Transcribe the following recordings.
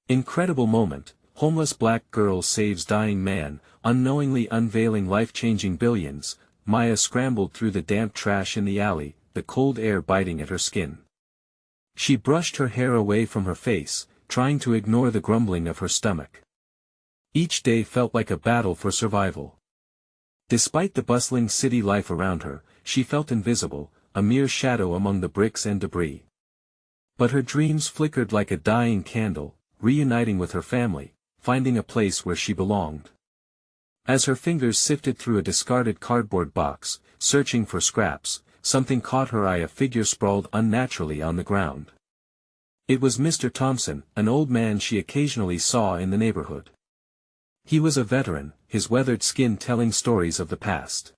Incredible moment, homeless black girl saves dying man, unknowingly unveiling life-changing billions. Maya scrambled through the damp trash in the alley, the cold air biting at her skin. She brushed her hair away from her face, trying to ignore the grumbling of her stomach. Each day felt like a battle for survival. Despite the bustling city life around her, she felt invisible, a mere shadow among the bricks and debris. But her dreams flickered like a dying candle, reuniting with her family, finding a place where she belonged. As her fingers sifted through a discarded cardboard box, searching for scraps, something caught her eye. A figure sprawled unnaturally on the ground. It was Mr. Thompson, an old man she occasionally saw in the neighborhood. He was a veteran, his weathered skin telling stories of the past.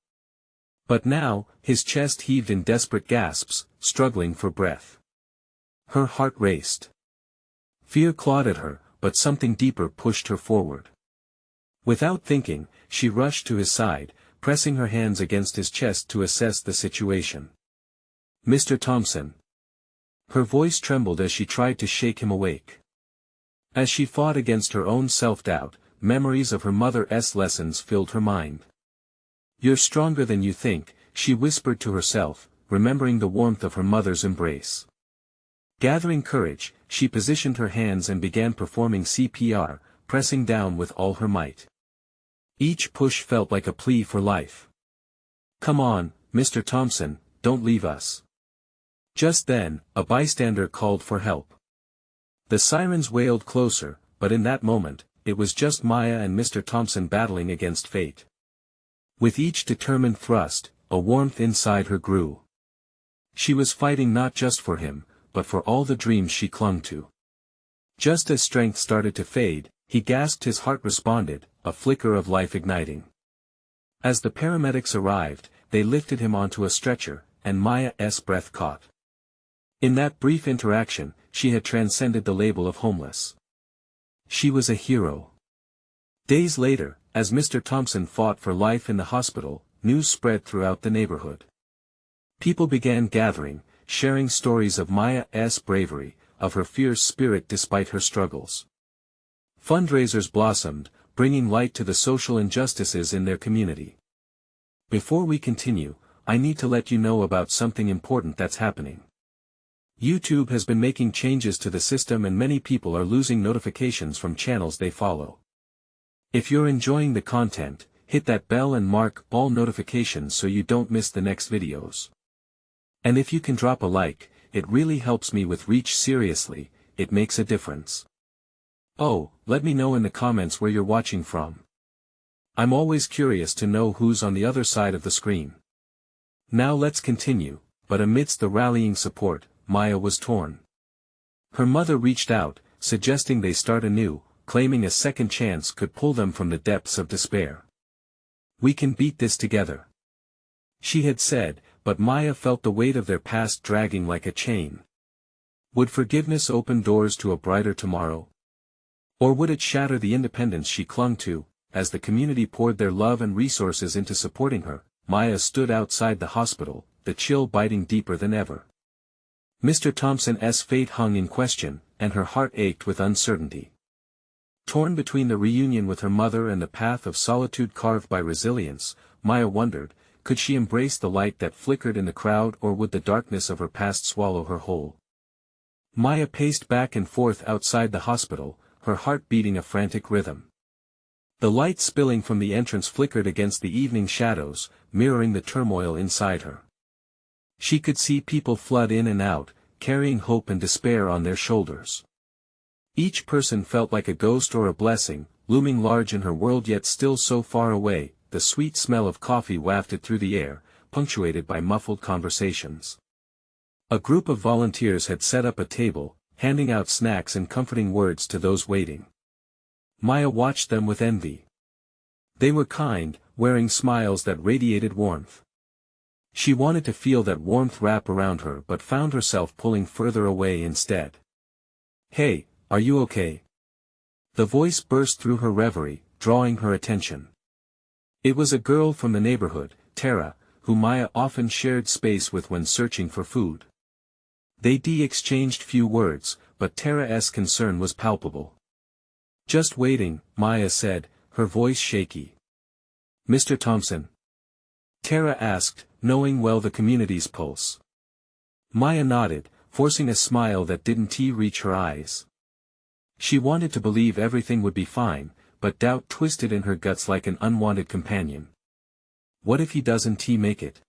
But now, his chest heaved in desperate gasps, struggling for breath. Her heart raced. Fear clawed at her, but something deeper pushed her forward. Without thinking, she rushed to his side, pressing her hands against his chest to assess the situation. "Mr. Thompson." Her voice trembled as she tried to shake him awake. As she fought against her own self-doubt, memories of her mother's lessons filled her mind. "You're stronger than you think," she whispered to herself, remembering the warmth of her mother's embrace. Gathering courage, she positioned her hands and began performing CPR, pressing down with all her might. Each push felt like a plea for life. "Come on, Mr. Thompson, don't leave us." Just then, a bystander called for help. The sirens wailed closer, but in that moment, it was just Maya and Mr. Thompson battling against fate. With each determined thrust, a warmth inside her grew. She was fighting not just for him, but for all the dreams she clung to. Just as strength started to fade, he gasped. His heart responded, a flicker of life igniting. As the paramedics arrived, they lifted him onto a stretcher, and Maya's breath caught. In that brief interaction, she had transcended the label of homeless. She was a hero. Days later, as Mr. Thompson fought for life in the hospital, news spread throughout the neighborhood. People began gathering, sharing stories of Maya's bravery, of her fierce spirit despite her struggles. Fundraisers blossomed, bringing light to the social injustices in their community. Before we continue, I need to let you know about something important that's happening. YouTube has been making changes to the system and many people are losing notifications from channels they follow. If you're enjoying the content, hit that bell and mark all notifications so you don't miss the next videos. And if you can drop a like, it really helps me with reach. Seriously, it makes a difference. Oh, let me know in the comments where you're watching from. I'm always curious to know who's on the other side of the screen. Now let's continue, but amidst the rallying support, Maya was torn. Her mother reached out, suggesting they start anew, claiming a second chance could pull them from the depths of despair. "We can beat this together," she had said, but Maya felt the weight of their past dragging like a chain. Would forgiveness open doors to a brighter tomorrow? Or would it shatter the independence she clung to? As the community poured their love and resources into supporting her, Maya stood outside the hospital, the chill biting deeper than ever. Mr. Thompson's fate hung in question, and her heart ached with uncertainty. Torn between the reunion with her mother and the path of solitude carved by resilience, Maya wondered, could she embrace the light that flickered in the crowd, or would the darkness of her past swallow her whole? Maya paced back and forth outside the hospital, her heart beating a frantic rhythm. The light spilling from the entrance flickered against the evening shadows, mirroring the turmoil inside her. She could see people flood in and out, carrying hope and despair on their shoulders. Each person felt like a ghost or a blessing, looming large in her world yet still so far away. The sweet smell of coffee wafted through the air, punctuated by muffled conversations. A group of volunteers had set up a table, handing out snacks and comforting words to those waiting. Maya watched them with envy. They were kind, wearing smiles that radiated warmth. She wanted to feel that warmth wrap around her but found herself pulling further away instead. "Hey, are you okay?" The voice burst through her reverie, drawing her attention. It was a girl from the neighborhood, Tara, who Maya often shared space with when searching for food. They exchanged few words, but Tara's concern was palpable. Just waiting, Maya said, her voice shaky. Mr. Thompson? Tara asked, knowing well the community's pulse. Maya nodded, forcing a smile that didn't reach her eyes. She wanted to believe everything would be fine, but doubt twisted in her guts like an unwanted companion. What if he doesn't make it?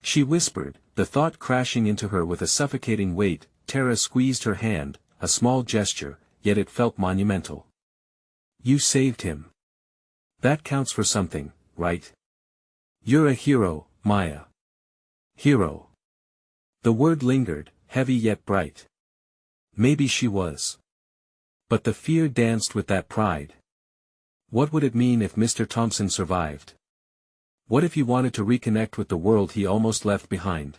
She whispered, the thought crashing into her with a suffocating weight. Tara squeezed her hand, a small gesture, yet it felt monumental. You saved him. That counts for something, right? You're a hero, Maya. Hero. The word lingered, heavy yet bright. Maybe she was. But the fear danced with that pride. What would it mean if Mr. Thompson survived? What if he wanted to reconnect with the world he almost left behind?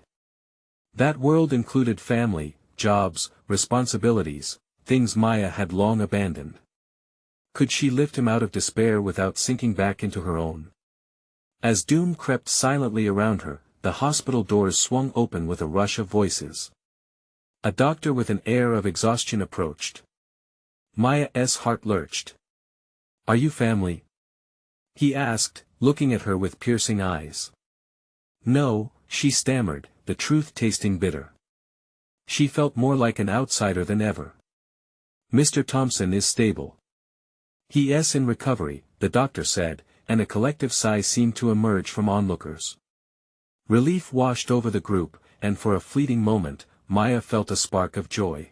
That world included family, jobs, responsibilities, things Maya had long abandoned. Could she lift him out of despair without sinking back into her own? As doom crept silently around her, the hospital doors swung open with a rush of voices. A doctor with an air of exhaustion approached. Maya's heart lurched. Are you family? He asked, looking at her with piercing eyes. No, she stammered, the truth tasting bitter. She felt more like an outsider than ever. Mr. Thompson is stable. He is in recovery, the doctor said, and a collective sigh seemed to emerge from onlookers. Relief washed over the group, and for a fleeting moment, Maya felt a spark of joy.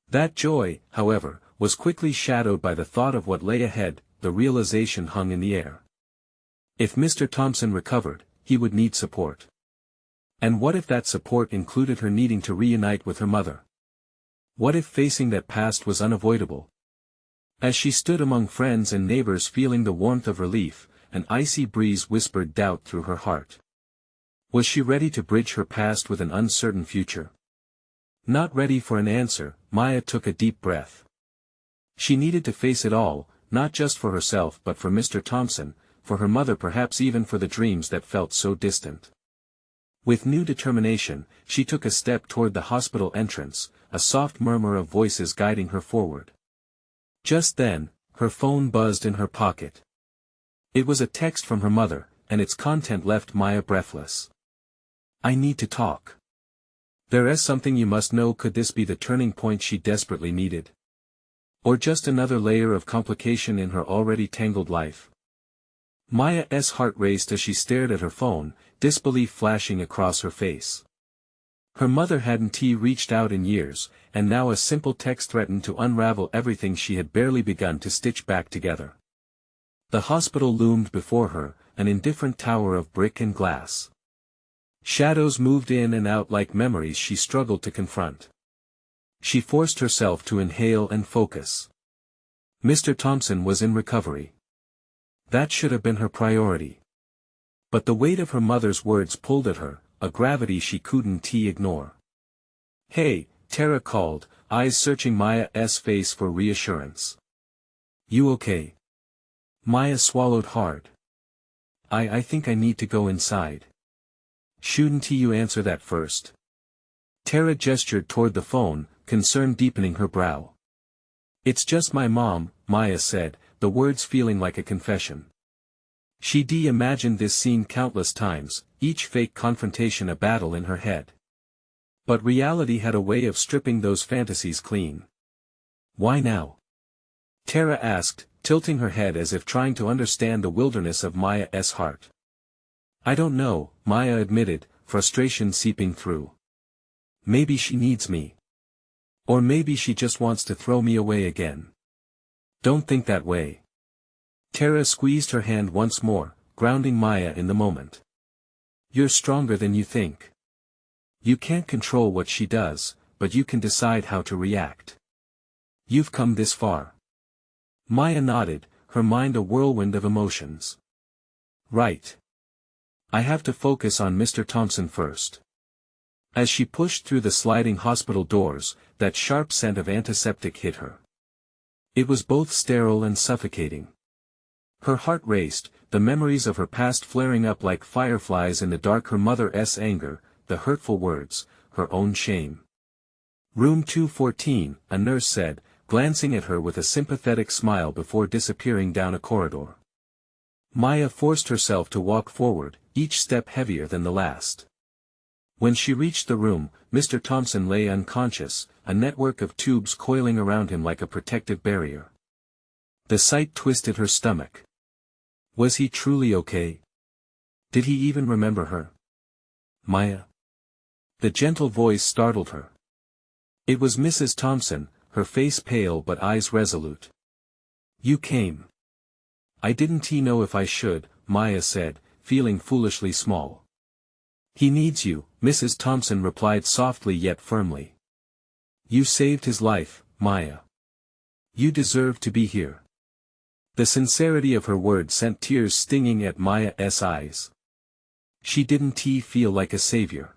That joy, however, was quickly shadowed by the thought of what lay ahead. The realization hung in the air. If Mr. Thompson recovered, he would need support. And what if that support included her needing to reunite with her mother? What if facing that past was unavoidable? As she stood among friends and neighbors feeling the warmth of relief, an icy breeze whispered doubt through her heart. Was she ready to bridge her past with an uncertain future? Not ready for an answer, Maya took a deep breath. She needed to face it all, not just for herself but for Mr. Thompson, for her mother, perhaps even for the dreams that felt so distant. With new determination, she took a step toward the hospital entrance, a soft murmur of voices guiding her forward. Just then, her phone buzzed in her pocket. It was a text from her mother, and its content left Maya breathless. I need to talk. There is something you must know. Could this be the turning point she desperately needed? Or just another layer of complication in her already tangled life? Maya's heart raced as she stared at her phone, disbelief flashing across her face. Her mother hadn't reached out in years, and now a simple text threatened to unravel everything she had barely begun to stitch back together. The hospital loomed before her, an indifferent tower of brick and glass. Shadows moved in and out like memories she struggled to confront. She forced herself to inhale and focus. Mr. Thompson was in recovery. That should have been her priority. But the weight of her mother's words pulled at her, a gravity she couldn't ignore. Hey, Tara called, eyes searching Maya's face for reassurance. You okay? Maya swallowed hard. I think I need to go inside. Shouldn't you answer that first? Tara gestured toward the phone, concern deepening her brow. It's just my mom, Maya said, the words feeling like a confession. She'd imagined this scene countless times, each fake confrontation a battle in her head. But reality had a way of stripping those fantasies clean. Why now? Tara asked, tilting her head as if trying to understand the wilderness of Maya's heart. I don't know, Maya admitted, frustration seeping through. Maybe she needs me. Or maybe she just wants to throw me away again. Don't think that way. Tara squeezed her hand once more, grounding Maya in the moment. You're stronger than you think. You can't control what she does, but you can decide how to react. You've come this far. Maya nodded, her mind a whirlwind of emotions. Right. I have to focus on Mr. Thompson first. As she pushed through the sliding hospital doors, that sharp scent of antiseptic hit her. It was both sterile and suffocating. Her heart raced, the memories of her past flaring up like fireflies in the dark, her mother's anger, the hurtful words, her own shame. Room 214, a nurse said, glancing at her with a sympathetic smile before disappearing down a corridor. Maya forced herself to walk forward, each step heavier than the last. When she reached the room, Mr. Thompson lay unconscious, a network of tubes coiling around him like a protective barrier. The sight twisted her stomach. Was he truly okay? Did he even remember her? Maya? The gentle voice startled her. It was Mrs. Thompson, her face pale but eyes resolute. You came. I didn't know if I should, Maya said, feeling foolishly small. He needs you, Mrs. Thompson replied softly yet firmly. You saved his life, Maya. You deserve to be here. The sincerity of her words sent tears stinging at Maya's eyes. She didn't feel like a savior.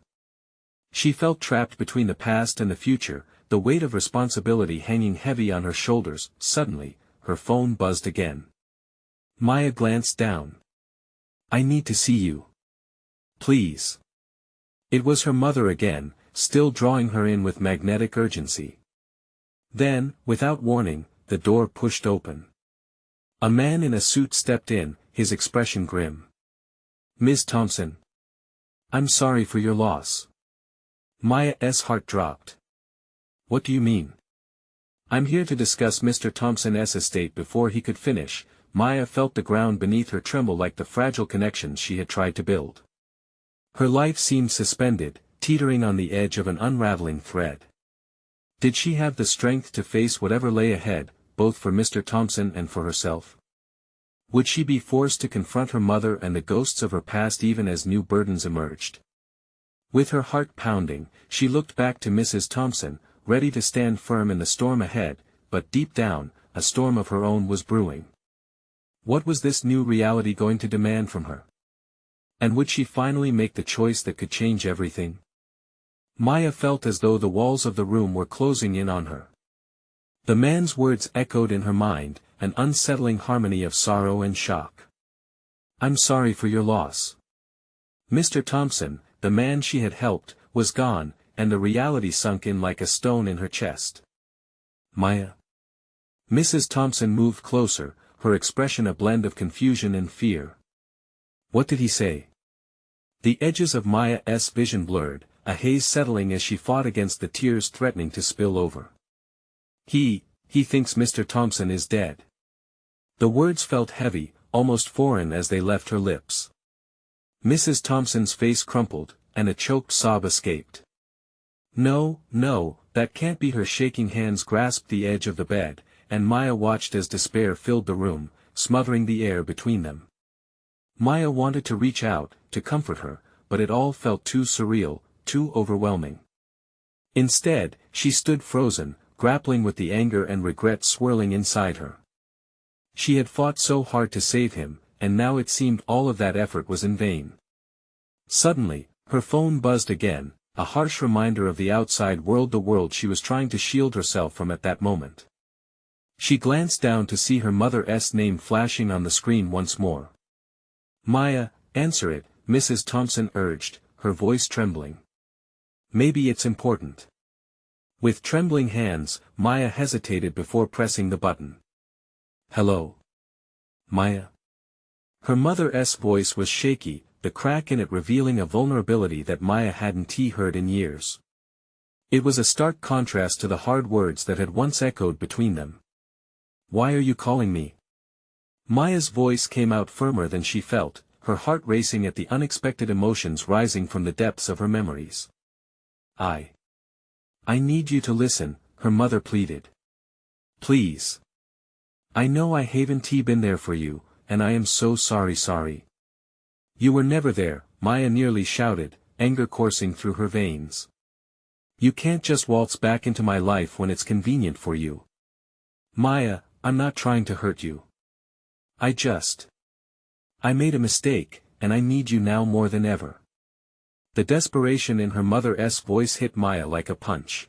She felt trapped between the past and the future, the weight of responsibility hanging heavy on her shoulders. Suddenly, her phone buzzed again. Maya glanced down. I need to see you. Please. It was her mother again, still drawing her in with magnetic urgency. Then, without warning, the door pushed open. A man in a suit stepped in, his expression grim. Ms. Thompson. I'm sorry for your loss. Maya's heart dropped. What do you mean? I'm here to discuss Mr. Thompson's estate. Before he could finish, Maya felt the ground beneath her tremble like the fragile connections she had tried to build. Her life seemed suspended, teetering on the edge of an unraveling thread. Did she have the strength to face whatever lay ahead, both for Mr. Thompson and for herself? Would she be forced to confront her mother and the ghosts of her past even as new burdens emerged? With her heart pounding, she looked back to Mrs. Thompson, ready to stand firm in the storm ahead, but deep down, a storm of her own was brewing. What was this new reality going to demand from her? And would she finally make the choice that could change everything? Maya felt as though the walls of the room were closing in on her. The man's words echoed in her mind, an unsettling harmony of sorrow and shock. I'm sorry for your loss. Mr. Thompson, the man she had helped, was gone, and the reality sunk in like a stone in her chest. Maya. Mrs. Thompson moved closer, her expression a blend of confusion and fear. What did he say? The edges of Maya's vision blurred, a haze settling as she fought against the tears threatening to spill over. He thinks Mr. Thompson is dead. The words felt heavy, almost foreign as they left her lips. Mrs. Thompson's face crumpled, and a choked sob escaped. No, that can't be. Her shaking hands grasped the edge of the bed, and Maya watched as despair filled the room, smothering the air between them. Maya wanted to reach out, to comfort her, but it all felt too surreal, too overwhelming. Instead, she stood frozen, grappling with the anger and regret swirling inside her. She had fought so hard to save him, and now it seemed all of that effort was in vain. Suddenly, her phone buzzed again, a harsh reminder of the outside world, the world she was trying to shield herself from at that moment. She glanced down to see her mother's name flashing on the screen once more. Maya, answer it, Mrs. Thompson urged, her voice trembling. Maybe it's important. With trembling hands, Maya hesitated before pressing the button. Hello? Maya? Her mother's voice was shaky, the crack in it revealing a vulnerability that Maya hadn't heard in years. It was a stark contrast to the hard words that had once echoed between them. Why are you calling me? Maya's voice came out firmer than she felt, her heart racing at the unexpected emotions rising from the depths of her memories. I need you to listen, her mother pleaded. Please. I know I haven't been there for you, and I am so sorry. You were never there, Maya nearly shouted, anger coursing through her veins. You can't just waltz back into my life when it's convenient for you. Maya, I'm not trying to hurt you. I made a mistake, and I need you now more than ever. The desperation in her mother's voice hit Maya like a punch.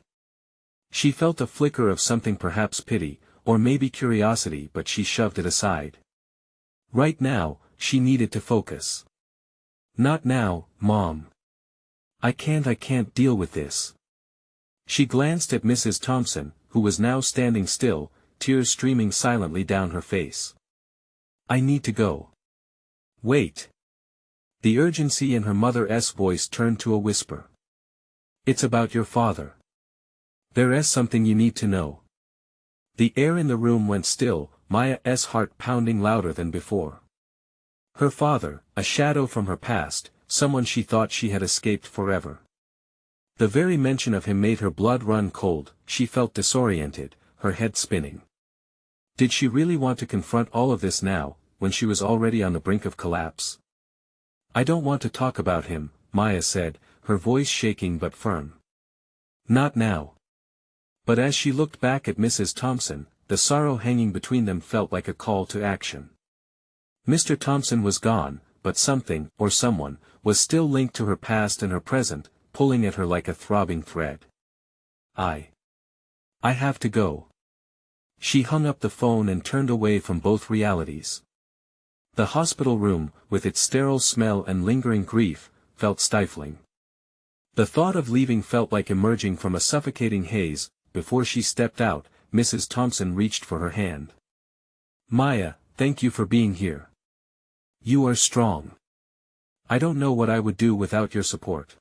She felt a flicker of something, perhaps pity, or maybe curiosity, but she shoved it aside. Right now, she needed to focus. Not now, Mom. I can't deal with this. She glanced at Mrs. Thompson, who was now standing still, tears streaming silently down her face. "I need to go." "Wait." The urgency in her mother's voice turned to a whisper. "It's about your father. There's something you need to know." The air in the room went still, Maya's heart pounding louder than before. Her father, a shadow from her past, someone she thought she had escaped forever. The very mention of him made her blood run cold. She felt disoriented, her head spinning. Did she really want to confront all of this now, when she was already on the brink of collapse? "I don't want to talk about him," Maya said, her voice shaking but firm. "Not now." But as she looked back at Mrs. Thompson, the sorrow hanging between them felt like a call to action. Mr. Thompson was gone, but something, or someone, was still linked to her past and her present, pulling at her like a throbbing thread. I have to go." She hung up the phone and turned away from both realities. The hospital room, with its sterile smell and lingering grief, felt stifling. The thought of leaving felt like emerging from a suffocating haze. Before she stepped out, Mrs. Thompson reached for her hand. "Maya, thank you for being here. You are strong. I don't know what I would do without your support."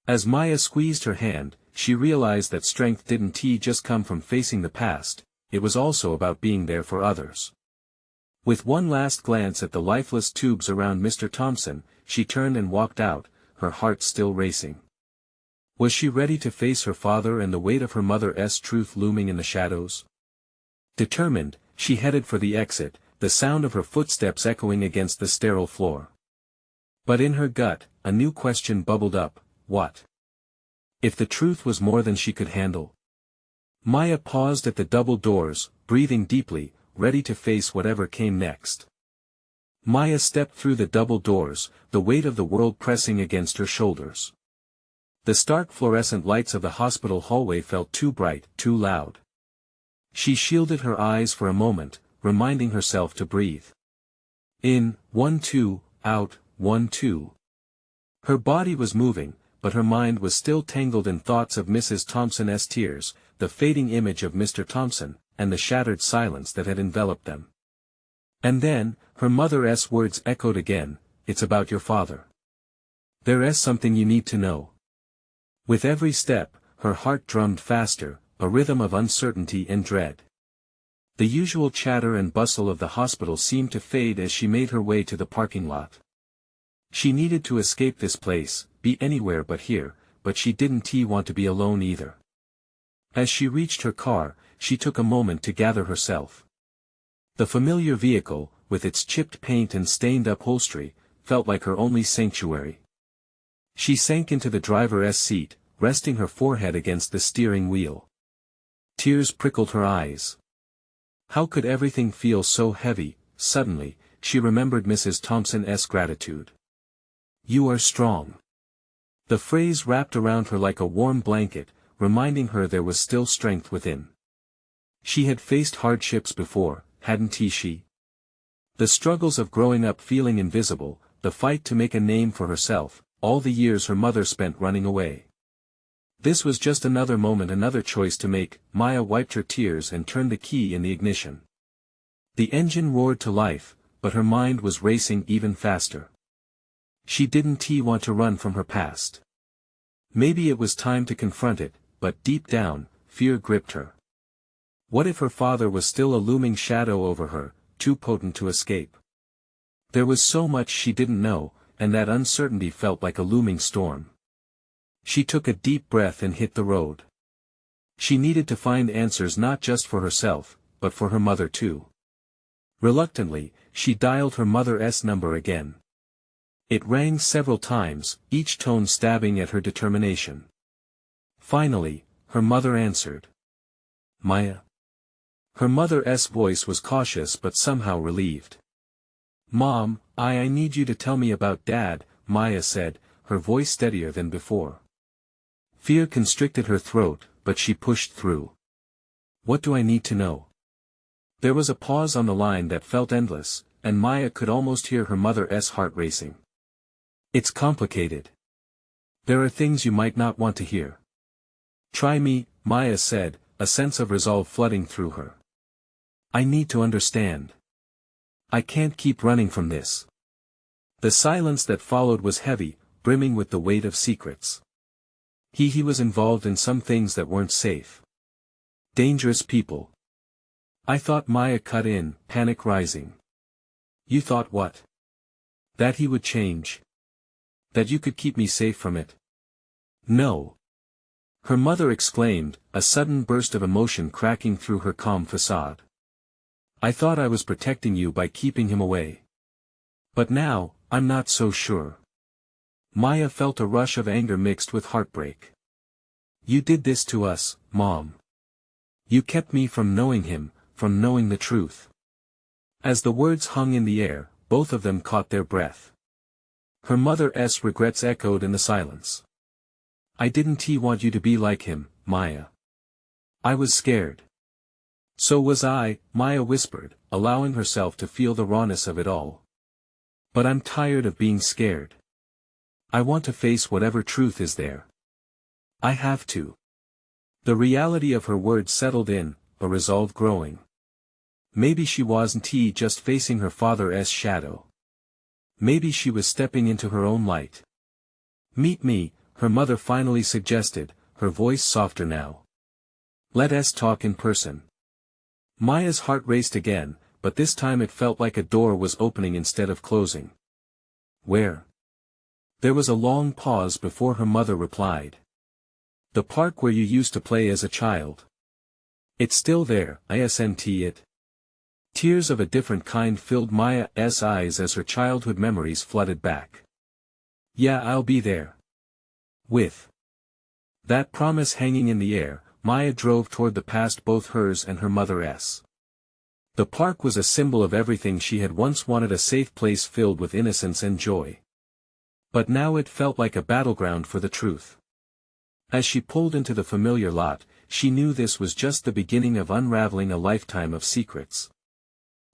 As Maya squeezed her hand, she realized that strength didn't just come from facing the past, it was also about being there for others. With one last glance at the lifeless tubes around Mr. Thompson, she turned and walked out, her heart still racing. Was she ready to face her father and the weight of her mother's truth looming in the shadows? Determined, she headed for the exit, the sound of her footsteps echoing against the sterile floor. But in her gut, a new question bubbled up: what if the truth was more than she could handle? Maya paused at the double doors, breathing deeply, ready to face whatever came next. Maya stepped through the double doors, the weight of the world pressing against her shoulders. The stark fluorescent lights of the hospital hallway felt too bright, too loud. She shielded her eyes for a moment, reminding herself to breathe. In, 1-2, out, 1-2. Her body was moving, but her mind was still tangled in thoughts of Mrs. Thompson's tears, the fading image of Mr. Thompson, and the shattered silence that had enveloped them. And then, her mother's words echoed again: "It's about your father. There's something you need to know." With every step, her heart drummed faster, a rhythm of uncertainty and dread. The usual chatter and bustle of the hospital seemed to fade as she made her way to the parking lot. She needed to escape this place, be anywhere but here, but she didn't want to be alone either. As she reached her car, she took a moment to gather herself. The familiar vehicle, with its chipped paint and stained upholstery, felt like her only sanctuary. She sank into the driver's seat, resting her forehead against the steering wheel. Tears prickled her eyes. How could everything feel so heavy? Suddenly, she remembered Mrs. Thompson's gratitude. "You are strong." The phrase wrapped around her like a warm blanket, reminding her there was still strength within. She had faced hardships before, hadn't she? The struggles of growing up feeling invisible, the fight to make a name for herself, all the years her mother spent running away. This was just another moment, another choice to make. Maya wiped her tears and turned the key in the ignition. The engine roared to life, but her mind was racing even faster. She didn't want to run from her past. Maybe it was time to confront it, but deep down, fear gripped her. What if her father was still a looming shadow over her, too potent to escape? There was so much she didn't know, and that uncertainty felt like a looming storm. She took a deep breath and hit the road. She needed to find answers not just for herself, but for her mother too. Reluctantly, she dialed her mother's number again. It rang several times, each tone stabbing at her determination. Finally, her mother answered. "Maya?" Her mother's voice was cautious but somehow relieved. "Mom, I need you to tell me about Dad," Maya said, her voice steadier than before. Fear constricted her throat, but she pushed through. "What do I need to know?" There was a pause on the line that felt endless, and Maya could almost hear her mother's heart racing. "It's complicated. There are things you might not want to hear." "Try me," Maya said, a sense of resolve flooding through her. I need to understand. I can't keep running from this. The silence that followed was heavy, brimming with the weight of secrets. He was involved in some things that weren't safe. Dangerous people. I thought, Maya cut in, panic rising. You thought what? That he would change. That you could keep me safe from it. No. Her mother exclaimed, a sudden burst of emotion cracking through her calm facade. I thought I was protecting you by keeping him away. But now, I'm not so sure. Maya felt a rush of anger mixed with heartbreak. You did this to us, Mom. You kept me from knowing him, from knowing the truth. As the words hung in the air, both of them caught their breath. Her mother's regrets echoed in the silence. I didn't want you to be like him, Maya. I was scared. So was I, Maya whispered, allowing herself to feel the rawness of it all. But I'm tired of being scared. I want to face whatever truth is there. I have to. The reality of her words settled in, a resolve growing. Maybe she wasn't just facing her father's shadow. Maybe she was stepping into her own light. Meet me, her mother finally suggested, her voice softer now. Let us talk in person. Maya's heart raced again, but this time it felt like a door was opening instead of closing. Where? There was a long pause before her mother replied. The park where you used to play as a child. It's still there, isn't it? Tears of a different kind filled Maya's eyes as her childhood memories flooded back. Yeah, I'll be there. With that promise hanging in the air, Maya drove toward the past, both hers and her mother's. The park was a symbol of everything she had once wanted, a safe place filled with innocence and joy. But now it felt like a battleground for the truth. As she pulled into the familiar lot, she knew this was just the beginning of unraveling a lifetime of secrets.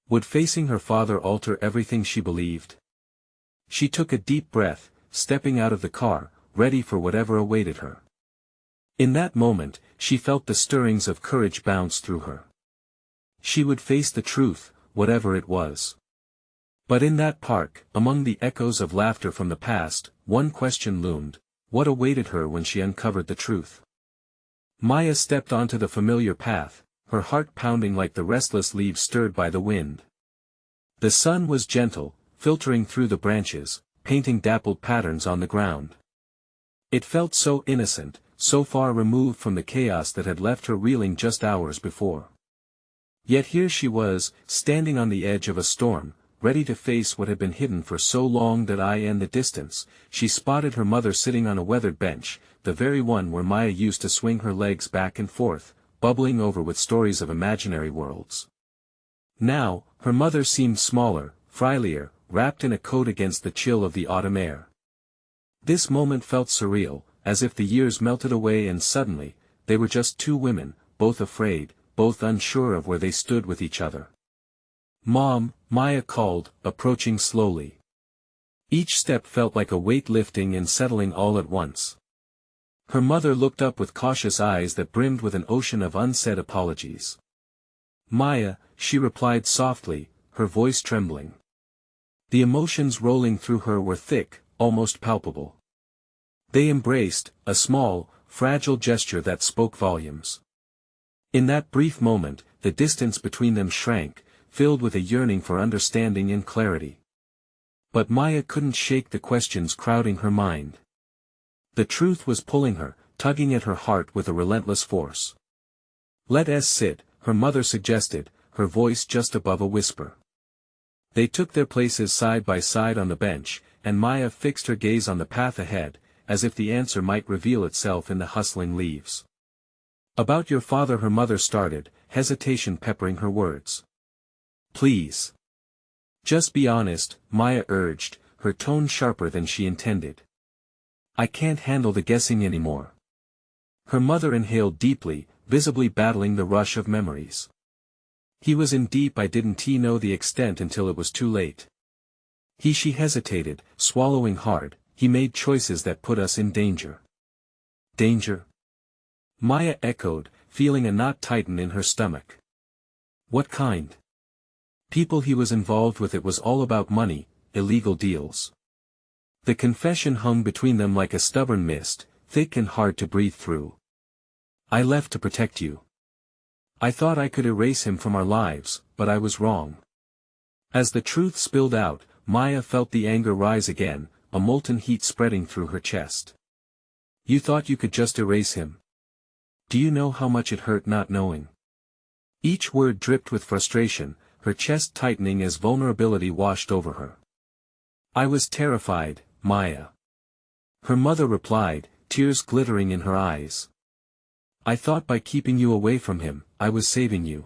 Would facing her father alter everything she believed? She took a deep breath, stepping out of the car, ready for whatever awaited her. In that moment, she felt the stirrings of courage bounce through her. She would face the truth, whatever it was. But in that park, among the echoes of laughter from the past, one question loomed: what awaited her when she uncovered the truth? Maya stepped onto the familiar path, her heart pounding like the restless leaves stirred by the wind. The sun was gentle, filtering through the branches, painting dappled patterns on the ground. It felt so innocent, so far removed from the chaos that had left her reeling just hours before. Yet here she was, standing on the edge of a storm, ready to face what had been hidden for so long. That in the distance, she spotted her mother sitting on a weathered bench, the very one where Maya used to swing her legs back and forth, bubbling over with stories of imaginary worlds. Now, her mother seemed smaller, frilier, wrapped in a coat against the chill of the autumn air. This moment felt surreal, as if the years melted away and suddenly, they were just two women, both afraid, both unsure of where they stood with each other. Mom, Maya called, approaching slowly. Each step felt like a weight lifting and settling all at once. Her mother looked up with cautious eyes that brimmed with an ocean of unsaid apologies. Maya, she replied softly, her voice trembling. The emotions rolling through her were thick, almost palpable. They embraced, a small, fragile gesture that spoke volumes. In that brief moment, the distance between them shrank, filled with a yearning for understanding and clarity. But Maya couldn't shake the questions crowding her mind. The truth was pulling her, tugging at her heart with a relentless force. Let us sit, her mother suggested, her voice just above a whisper. They took their places side by side on the bench, and Maya fixed her gaze on the path ahead, as if the answer might reveal itself in the hustling leaves. About your father, her mother started, hesitation peppering her words. Please. Just be honest, Maya urged, her tone sharper than she intended. I can't handle the guessing anymore. Her mother inhaled deeply, visibly battling the rush of memories. He was in deep. I didn't know the extent until it was too late. She hesitated, swallowing hard. He made choices that put us in danger. Danger? Maya echoed, feeling a knot tighten in her stomach. What kind? People he was involved with. It was all about money, illegal deals. The confession hung between them like a stubborn mist, thick and hard to breathe through. I left to protect you. I thought I could erase him from our lives, but I was wrong. As the truth spilled out, Maya felt the anger rise again, a molten heat spreading through her chest. You thought you could just erase him? Do you know how much it hurt not knowing? Each word dripped with frustration, her chest tightening as vulnerability washed over her. I was terrified, Maya. Her mother replied, tears glittering in her eyes. I thought by keeping you away from him, I was saving you.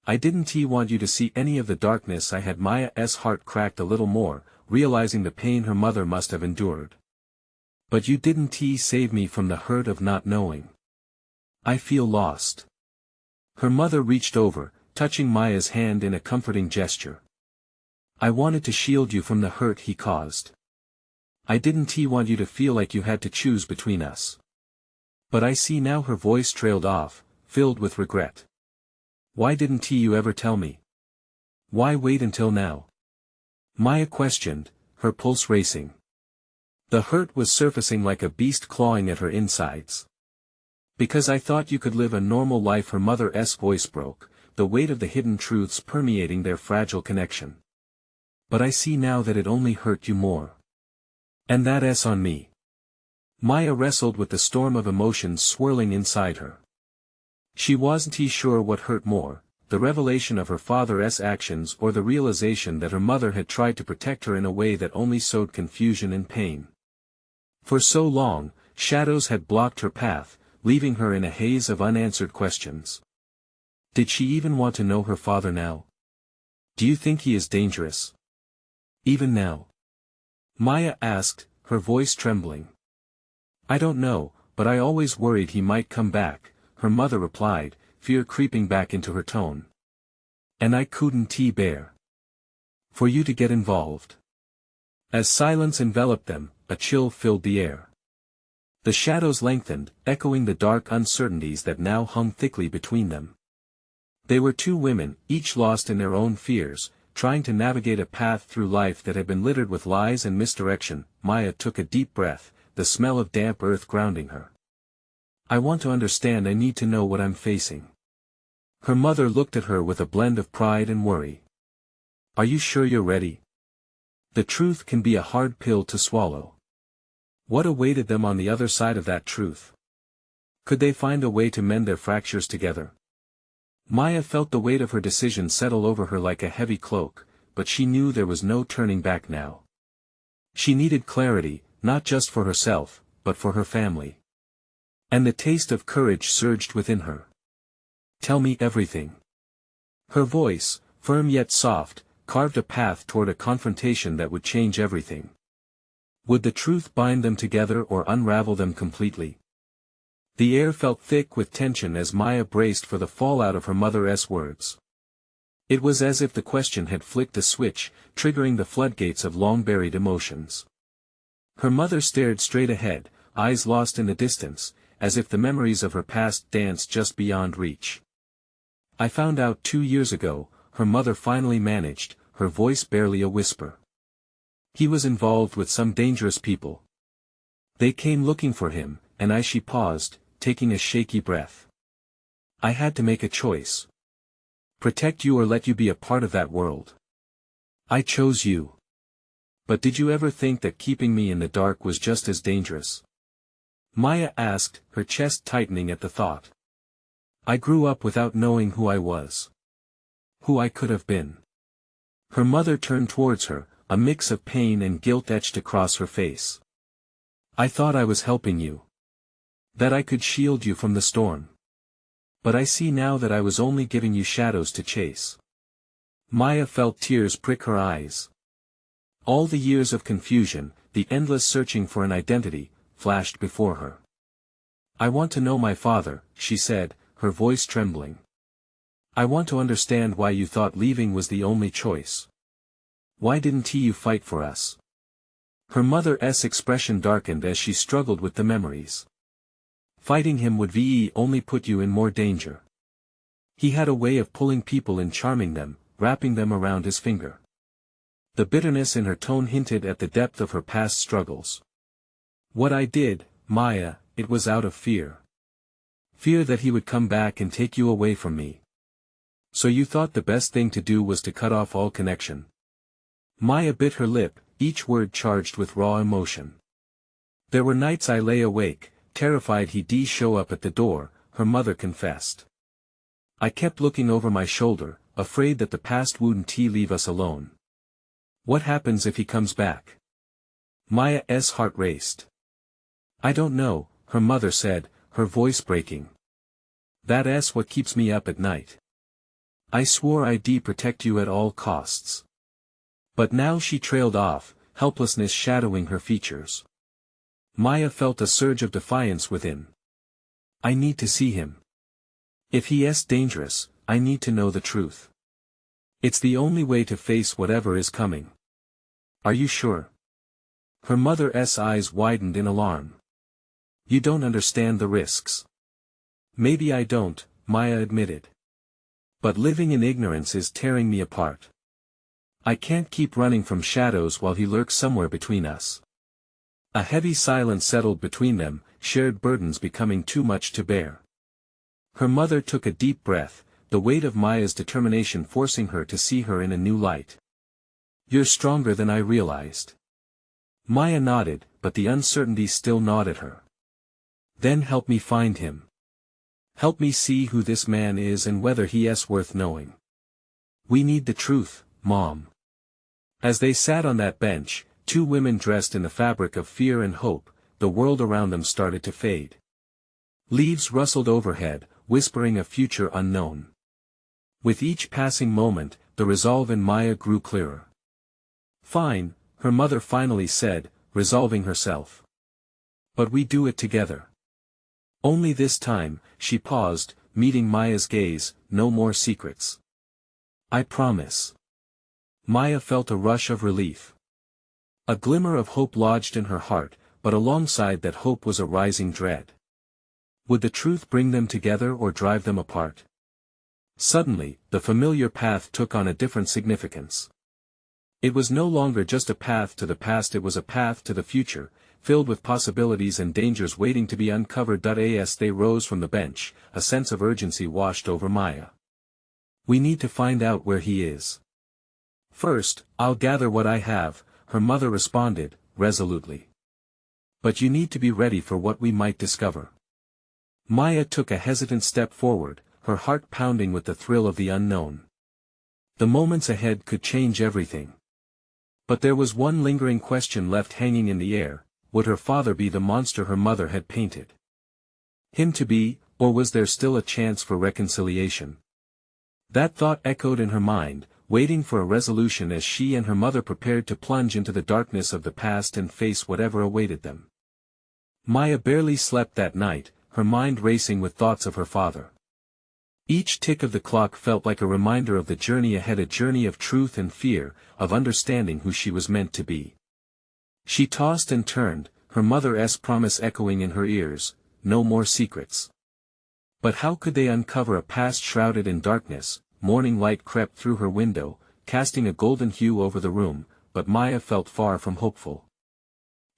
I didn't want you to see any of the darkness I had. Maya's heart cracked a little more, realizing the pain her mother must have endured. But you didn't save me from the hurt of not knowing. I feel lost. Her mother reached over, touching Maya's hand in a comforting gesture. I wanted to shield you from the hurt he caused. I didn't want you to feel like you had to choose between us. But I see now. Her voice trailed off, filled with regret. Why didn't you ever tell me? Why wait until now? Maya questioned, her pulse racing. The hurt was surfacing like a beast clawing at her insides. Because I thought you could live a normal life. Her mother's voice broke, the weight of the hidden truths permeating their fragile connection. But I see now that it only hurt you more. And that's on me. Maya wrestled with the storm of emotions swirling inside her. She wasn't sure what hurt more, the revelation of her father's actions or the realization that her mother had tried to protect her in a way that only sowed confusion and pain. For so long, shadows had blocked her path, leaving her in a haze of unanswered questions. Did she even want to know her father now? Do you think he is dangerous? Even now? Maya asked, her voice trembling. I don't know, but I always worried he might come back, her mother replied, fear creeping back into her tone. And I couldn't bear for you to get involved. As silence enveloped them, a chill filled the air. The shadows lengthened, echoing the dark uncertainties that now hung thickly between them. They were two women, each lost in their own fears, trying to navigate a path through life that had been littered with lies and misdirection. Maya took a deep breath, the smell of damp earth grounding her. I want to understand. I need to know what I'm facing. Her mother looked at her with a blend of pride and worry. Are you sure you're ready? The truth can be a hard pill to swallow. What awaited them on the other side of that truth? Could they find a way to mend their fractures together? Maya felt the weight of her decision settle over her like a heavy cloak, but she knew there was no turning back now. She needed clarity, not just for herself, but for her family. And the taste of courage surged within her. Tell me everything. Her voice, firm yet soft, carved a path toward a confrontation that would change everything. Would the truth bind them together or unravel them completely? The air felt thick with tension as Maya braced for the fallout of her mother's words. It was as if the question had flicked a switch, triggering the floodgates of long-buried emotions. Her mother stared straight ahead, eyes lost in the distance, as if the memories of her past danced just beyond reach. I found out 2 years ago, her mother finally managed, her voice barely a whisper. He was involved with some dangerous people. They came looking for him, and she paused, taking a shaky breath. I had to make a choice. Protect you or let you be a part of that world. I chose you. But did you ever think that keeping me in the dark was just as dangerous? Maya asked, her chest tightening at the thought. I grew up without knowing who I was. Who I could have been. Her mother turned towards her, a mix of pain and guilt etched across her face. I thought I was helping you. That I could shield you from the storm. But I see now that I was only giving you shadows to chase. Maya felt tears prick her eyes. All the years of confusion, the endless searching for an identity, flashed before her. I want to know my father, she said, her voice trembling. I want to understand why you thought leaving was the only choice. Why didn't you fight for us? Her mother's expression darkened as she struggled with the memories. Fighting him would only put you in more danger. He had a way of pulling people in, charming them, wrapping them around his finger. The bitterness in her tone hinted at the depth of her past struggles. What I did, Maya, it was out of fear. Fear that he would come back and take you away from me. So you thought the best thing to do was to cut off all connection. Maya bit her lip, each word charged with raw emotion. There were nights I lay awake, terrified he'd show up at the door, her mother confessed. I kept looking over my shoulder, afraid that the past wouldn't leave us alone. What happens if he comes back? Maya's heart raced. I don't know, her mother said, her voice breaking. That's what keeps me up at night. I swore I'd protect you at all costs. But now she trailed off, helplessness shadowing her features. Maya felt a surge of defiance within. I need to see him. If he's dangerous, I need to know the truth. It's the only way to face whatever is coming. Are you sure? Her mother's eyes widened in alarm. You don't understand the risks. Maybe I don't, Maya admitted. But living in ignorance is tearing me apart. I can't keep running from shadows while he lurks somewhere between us. A heavy silence settled between them, shared burdens becoming too much to bear. Her mother took a deep breath, the weight of Maya's determination forcing her to see her in a new light. You're stronger than I realized. Maya nodded, but the uncertainty still gnawed at her. Then help me find him. Help me see who this man is and whether he's worth knowing. We need the truth, Mom. As they sat on that bench, two women dressed in the fabric of fear and hope, the world around them started to fade. Leaves rustled overhead, whispering a future unknown. With each passing moment, the resolve in Maya grew clearer. Fine, her mother finally said, resolving herself. But we do it together. Only this time, she paused, meeting Maya's gaze, no more secrets. I promise. Maya felt a rush of relief. A glimmer of hope lodged in her heart, but alongside that hope was a rising dread. Would the truth bring them together or drive them apart? Suddenly, the familiar path took on a different significance. It was no longer just a path to the past, it was a path to the future, filled with possibilities and dangers waiting to be uncovered. As they rose from the bench, a sense of urgency washed over Maya. We need to find out where he is. First, I'll gather what I have, her mother responded, resolutely. But you need to be ready for what we might discover. Maya took a hesitant step forward, her heart pounding with the thrill of the unknown. The moments ahead could change everything. But there was one lingering question left hanging in the air: would her father be the monster her mother had painted him to be, or was there still a chance for reconciliation? That thought echoed in her mind, waiting for a resolution as she and her mother prepared to plunge into the darkness of the past and face whatever awaited them. Maya barely slept that night, her mind racing with thoughts of her father. Each tick of the clock felt like a reminder of the journey ahead, a journey of truth and fear, of understanding who she was meant to be. She tossed and turned, her mother's promise echoing in her ears, no more secrets. But how could they uncover a past shrouded in darkness? Morning light crept through her window, casting a golden hue over the room, but Maya felt far from hopeful.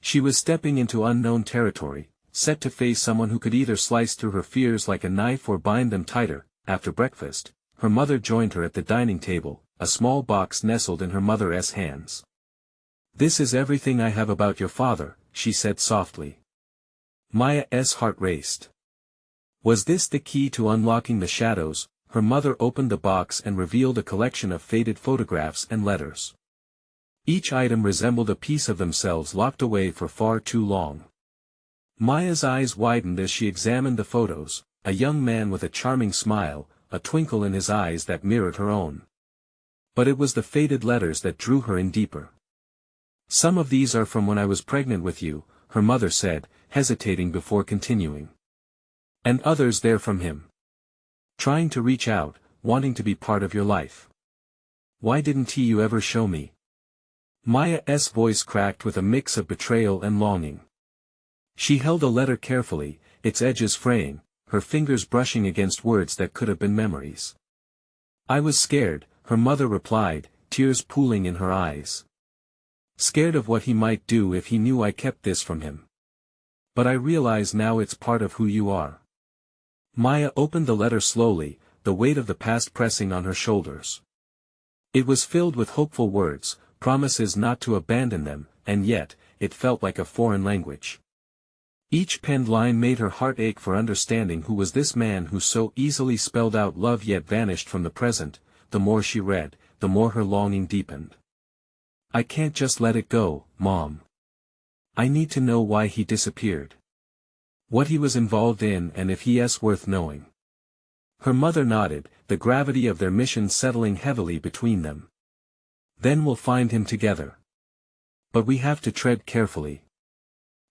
She was stepping into unknown territory, set to face someone who could either slice through her fears like a knife or bind them tighter. After breakfast, her mother joined her at the dining table, a small box nestled in her mother's hands. This is everything I have about your father, she said softly. Maya's heart raced. Was this the key to unlocking the shadows? Her mother opened the box and revealed a collection of faded photographs and letters. Each item resembled a piece of themselves locked away for far too long. Maya's eyes widened as she examined the photos, a young man with a charming smile, a twinkle in his eyes that mirrored her own. But it was the faded letters that drew her in deeper. Some of these are from when I was pregnant with you, her mother said, hesitating before continuing. And others they're from him. Trying to reach out, wanting to be part of your life. Why didn't you ever show me? Maya's voice cracked with a mix of betrayal and longing. She held a letter carefully, its edges fraying, her fingers brushing against words that could have been memories. "I was scared," her mother replied, tears pooling in her eyes. "Scared of what he might do if he knew I kept this from him. But I realize now it's part of who you are." Maya opened the letter slowly, the weight of the past pressing on her shoulders. It was filled with hopeful words, promises not to abandon them, and yet, it felt like a foreign language. Each penned line made her heart ache for understanding who was this man who so easily spelled out love yet vanished from the present. The more she read, the more her longing deepened. "I can't just let it go, Mom. I need to know why he disappeared. What he was involved in and if he's worth knowing." Her mother nodded, the gravity of their mission settling heavily between them. "Then we'll find him together. But we have to tread carefully.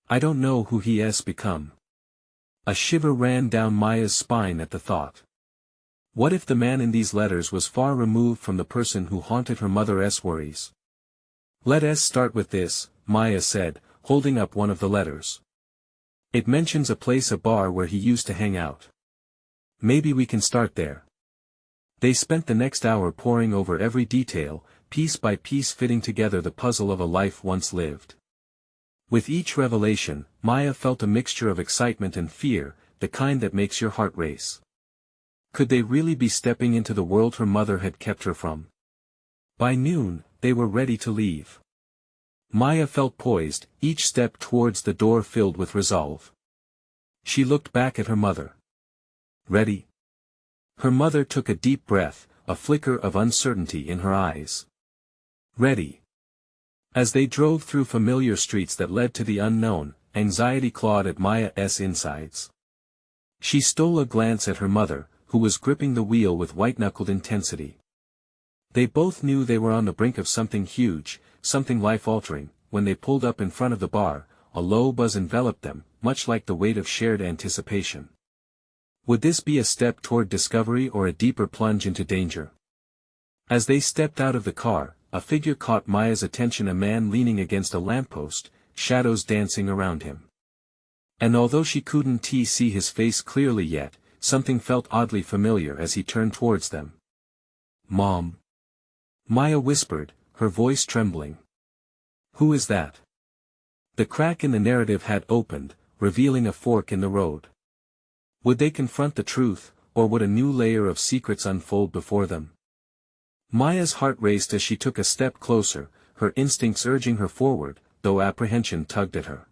I don't know who he has become." A shiver ran down Maya's spine at the thought. What if the man in these letters was far removed from the person who haunted her mother's worries? "Let us start with this," Maya said, holding up one of the letters. "It mentions a place, a bar where he used to hang out. Maybe we can start there." They spent the next hour poring over every detail, piece by piece fitting together the puzzle of a life once lived. With each revelation, Maya felt a mixture of excitement and fear, the kind that makes your heart race. Could they really be stepping into the world her mother had kept her from? By noon, they were ready to leave. Maya felt poised, each step towards the door filled with resolve. She looked back at her mother. "Ready?" Her mother took a deep breath, a flicker of uncertainty in her eyes. "Ready." As they drove through familiar streets that led to the unknown, anxiety clawed at Maya's insides. She stole a glance at her mother, who was gripping the wheel with white-knuckled intensity. They both knew they were on the brink of something huge, something life-altering. When they pulled up in front of the bar, a low buzz enveloped them, much like the weight of shared anticipation. Would this be a step toward discovery or a deeper plunge into danger? As they stepped out of the car, a figure caught Maya's attention, a man leaning against a lamppost, shadows dancing around him. And although she couldn't see his face clearly yet, something felt oddly familiar as he turned towards them. "Mom?" Maya whispered, her voice trembling. "Who is that?" The crack in the narrative had opened, revealing a fork in the road. Would they confront the truth, or would a new layer of secrets unfold before them? Maya's heart raced as she took a step closer, her instincts urging her forward, though apprehension tugged at her.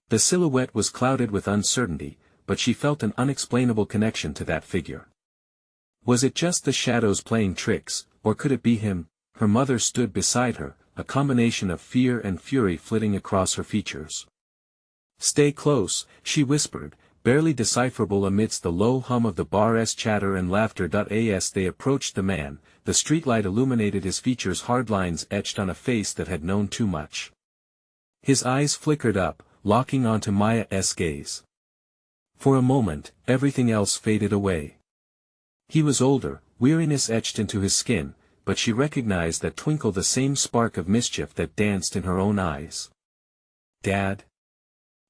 The silhouette was clouded with uncertainty, but she felt an unexplainable connection to that figure. Was it just the shadows playing tricks, or could it be him? Her mother stood beside her, a combination of fear and fury flitting across her features. "Stay close," she whispered, barely decipherable amidst the low hum of the bar's chatter and laughter. As they approached the man, the streetlight illuminated his features, hard lines etched on a face that had known too much. His eyes flickered up, locking onto Maya's gaze. For a moment, everything else faded away. He was older, weariness etched into his skin, but she recognized that twinkle, the same spark of mischief that danced in her own eyes. "Dad?"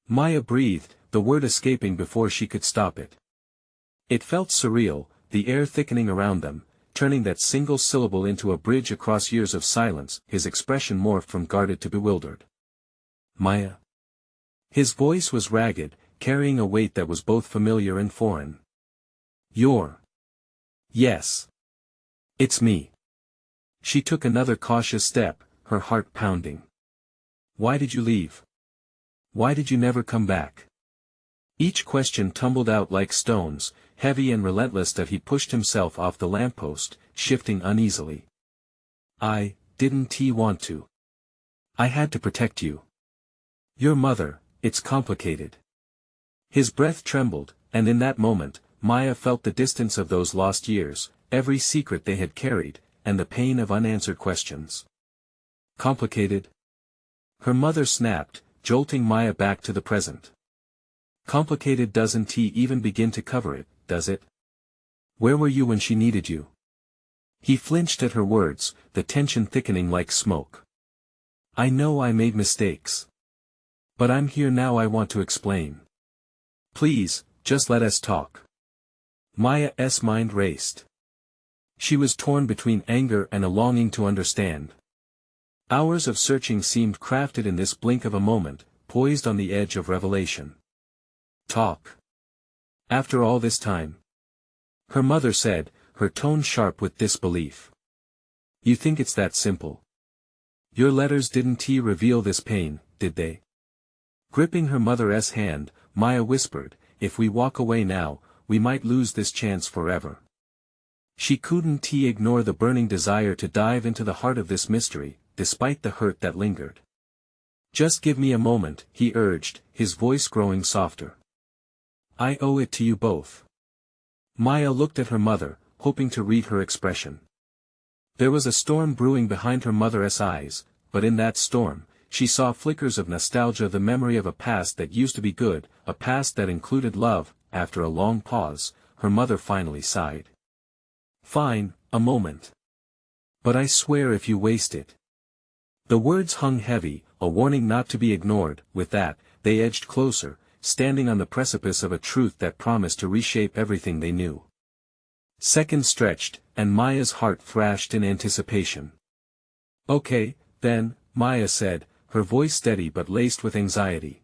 Maya breathed, the word escaping before she could stop it. It felt surreal, the air thickening around them, turning that single syllable into a bridge across years of silence. His expression morphed from guarded to bewildered. "Maya?" His voice was ragged, carrying a weight that was both familiar and foreign. "You're—" "Yes. It's me." She took another cautious step, her heart pounding. "Why did you leave? Why did you never come back?" Each question tumbled out like stones, heavy and relentless. That he pushed himself off the lamppost, shifting uneasily. "I didn't want to. I had to protect you. Your mother, it's complicated." His breath trembled, and in that moment, Maya felt the distance of those lost years, every secret they had carried, and the pain of unanswered questions. "Complicated?" Her mother snapped, jolting Maya back to the present. "Complicated doesn't even begin to cover it, does it? Where were you when she needed you?" He flinched at her words, the tension thickening like smoke. "I know I made mistakes. But I'm here now. I want to explain." Please, just let us talk. Maya's mind raced. She was torn between anger and a longing to understand. Hours of searching seemed crafted in this blink of a moment, poised on the edge of revelation. Talk. After all this time? Her mother said, her tone sharp with disbelief. You think it's that simple? Your letters didn't reveal this pain, did they? Gripping her mother's hand, Maya whispered, if we walk away now, we might lose this chance forever. She couldn't ignore the burning desire to dive into the heart of this mystery, despite the hurt that lingered. Just give me a moment, he urged, his voice growing softer. I owe it to you both. Maya looked at her mother, hoping to read her expression. There was a storm brewing behind her mother's eyes, but in that storm, she saw flickers of nostalgia, the memory of a past that used to be good, a past that included love. After a long pause, her mother finally sighed. Fine, a moment. But I swear if you waste it. The words hung heavy, a warning not to be ignored. With that, they edged closer, standing on the precipice of a truth that promised to reshape everything they knew. Seconds stretched, and Maya's heart thrashed in anticipation. Okay, then, Maya said, her voice steady but laced with anxiety.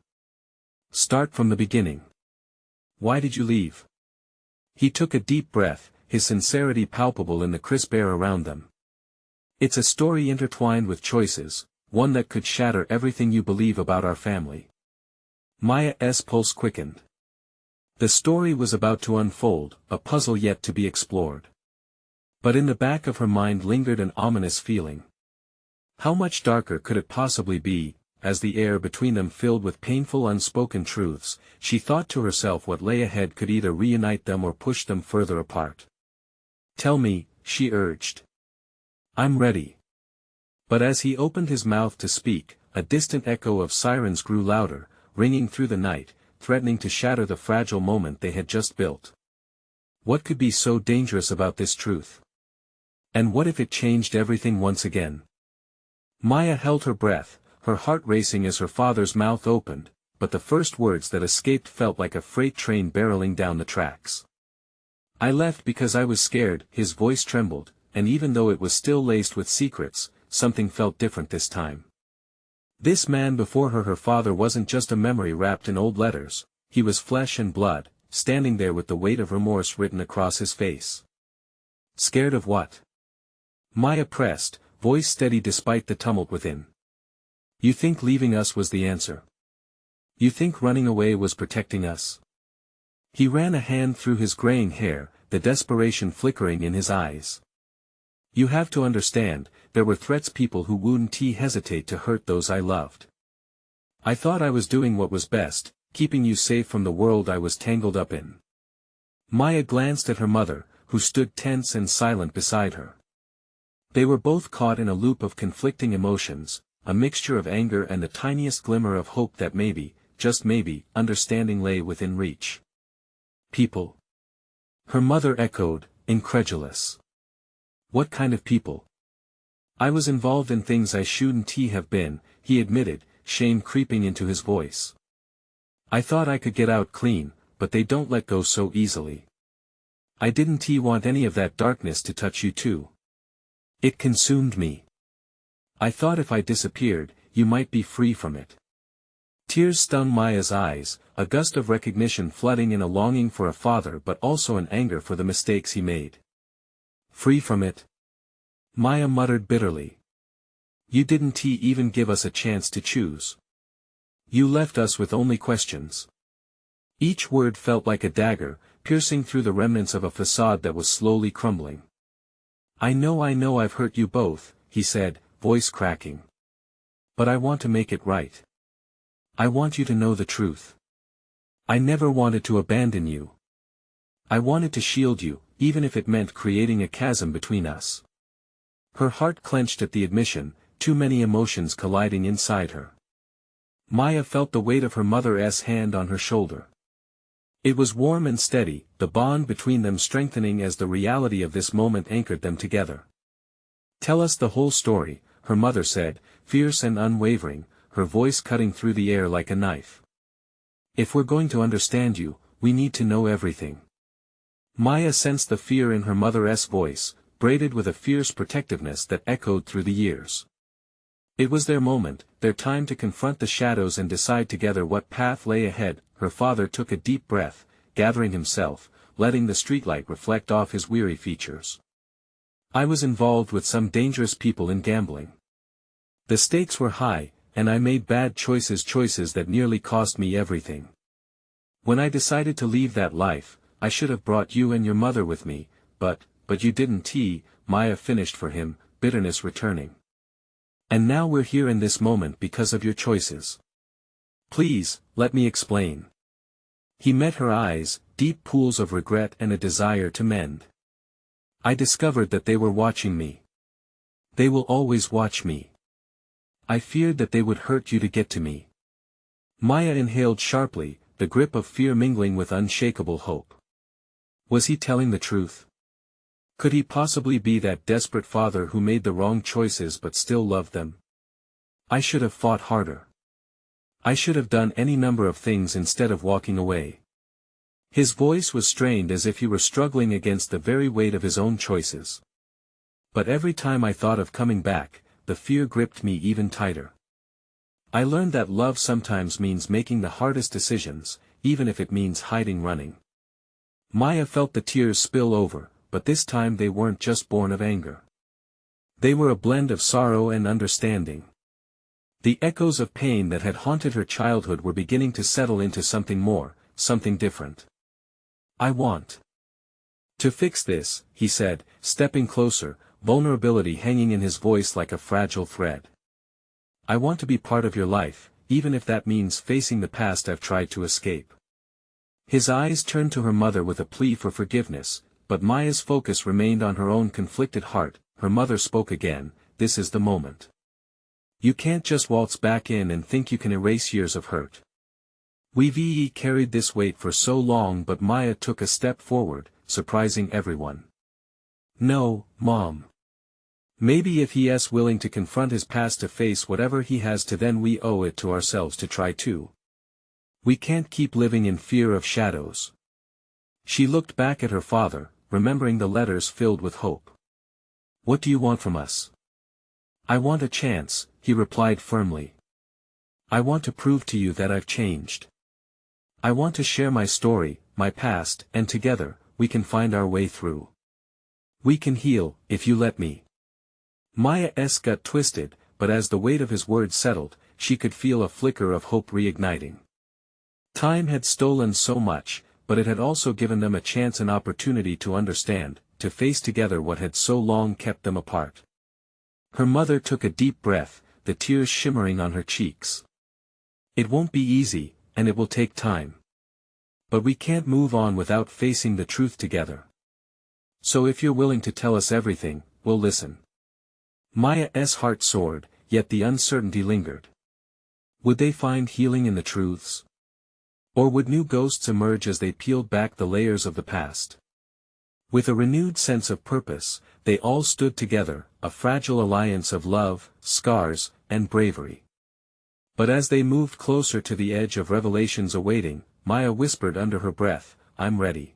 Start from the beginning. Why did you leave? He took a deep breath, his sincerity palpable in the crisp air around them. It's a story intertwined with choices, one that could shatter everything you believe about our family. Maya's pulse quickened. The story was about to unfold, a puzzle yet to be explored. But in the back of her mind lingered an ominous feeling. How much darker could it possibly be? As the air between them filled with painful unspoken truths, she thought to herself what lay ahead could either reunite them or push them further apart. Tell me, she urged. I'm ready. But as he opened his mouth to speak, a distant echo of sirens grew louder, ringing through the night, threatening to shatter the fragile moment they had just built. What could be so dangerous about this truth? And what if it changed everything once again? Maya held her breath, her heart racing as her father's mouth opened, but the first words that escaped felt like a freight train barreling down the tracks. I left because I was scared. His voice trembled, and even though it was still laced with secrets, something felt different this time. This man before her, her father, wasn't just a memory wrapped in old letters, he was flesh and blood, standing there with the weight of remorse written across his face. Scared of what? Maya pressed, voice steady despite the tumult within. You think leaving us was the answer? You think running away was protecting us? He ran a hand through his graying hair, the desperation flickering in his eyes. You have to understand, there were threats, people who wouldn't hesitate to hurt those I loved. I thought I was doing what was best, keeping you safe from the world I was tangled up in. Maya glanced at her mother, who stood tense and silent beside her. They were both caught in a loop of conflicting emotions, a mixture of anger and the tiniest glimmer of hope that maybe, just maybe, understanding lay within reach. People? Her mother echoed, incredulous. What kind of people? I was involved in things I shouldn't have been, he admitted, shame creeping into his voice. I thought I could get out clean, but they don't let go so easily. I didn't want any of that darkness to touch you too. It consumed me. I thought if I disappeared, you might be free from it. Tears stung Maya's eyes, a gust of recognition flooding in, a longing for a father but also an anger for the mistakes he made. Free from it? Maya muttered bitterly. You didn't even give us a chance to choose. You left us with only questions. Each word felt like a dagger, piercing through the remnants of a facade that was slowly crumbling. I know I've hurt you both, he said, voice cracking. But I want to make it right. I want you to know the truth. I never wanted to abandon you. I wanted to shield you, even if it meant creating a chasm between us. Her heart clenched at the admission, too many emotions colliding inside her. Maya felt the weight of her mother's hand on her shoulder. It was warm and steady, the bond between them strengthening as the reality of this moment anchored them together. Tell us the whole story, her mother said, fierce and unwavering, her voice cutting through the air like a knife. If we're going to understand you, we need to know everything. Maya sensed the fear in her mother's voice, braided with a fierce protectiveness that echoed through the years. It was their moment, their time to confront the shadows and decide together what path lay ahead. Her father took a deep breath, gathering himself, letting the streetlight reflect off his weary features. I was involved with some dangerous people in gambling. The stakes were high, and I made bad choices that nearly cost me everything. When I decided to leave that life, I should have brought you and your mother with me, but you didn't. Maya finished for him, bitterness returning. And now we're here in this moment because of your choices. Please, let me explain. He met her eyes, deep pools of regret and a desire to mend. I discovered that they were watching me. They will always watch me. I feared that they would hurt you to get to me. Maya inhaled sharply, the grip of fear mingling with unshakable hope. Was he telling the truth? Could he possibly be that desperate father who made the wrong choices but still loved them? I should have fought harder. I should have done any number of things instead of walking away. His voice was strained as if he were struggling against the very weight of his own choices. But every time I thought of coming back, the fear gripped me even tighter. I learned that love sometimes means making the hardest decisions, even if it means running. Maya felt the tears spill over, but this time they weren't just born of anger. They were a blend of sorrow and understanding. The echoes of pain that had haunted her childhood were beginning to settle into something more, something different. I want to fix this, he said, stepping closer, vulnerability hanging in his voice like a fragile thread. I want to be part of your life, even if that means facing the past I've tried to escape. His eyes turned to her mother with a plea for forgiveness, but Maya's focus remained on her own conflicted heart. Her mother spoke again, this is the moment. You can't just waltz back in and think you can erase years of hurt. We've carried this weight for so long, but Maya took a step forward, surprising everyone. No, Mom. Maybe if he's willing to confront his past, to face whatever he has to, then we owe it to ourselves to try too. We can't keep living in fear of shadows. She looked back at her father, remembering the letters filled with hope. What do you want from us? I want a chance, he replied firmly. I want to prove to you that I've changed. I want to share my story, my past, and together, we can find our way through. We can heal, if you let me. Maya's gut twisted, but as the weight of his words settled, she could feel a flicker of hope reigniting. Time had stolen so much, but it had also given them a chance, an opportunity to understand, to face together what had so long kept them apart. Her mother took a deep breath, the tears shimmering on her cheeks. It won't be easy, and it will take time. But we can't move on without facing the truth together. So if you're willing to tell us everything, we'll listen. Maya's heart soared, yet the uncertainty lingered. Would they find healing in the truths? Or would new ghosts emerge as they peeled back the layers of the past? With a renewed sense of purpose, they all stood together, a fragile alliance of love, scars, and bravery. But as they moved closer to the edge of revelations awaiting, Maya whispered under her breath, I'm ready.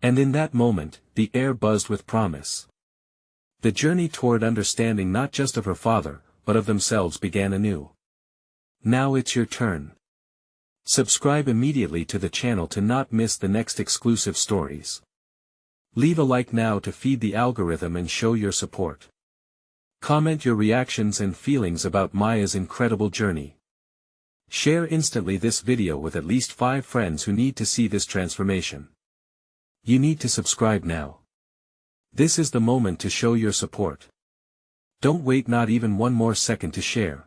And in that moment, the air buzzed with promise. The journey toward understanding not just of her father, but of themselves began anew. Now it's your turn. Subscribe immediately to the channel to not miss the next exclusive stories. Leave a like now to feed the algorithm and show your support. Comment your reactions and feelings about Maya's incredible journey. Share instantly this video with at least 5 friends who need to see this transformation. You need to subscribe now. This is the moment to show your support. Don't wait not even one more second to share.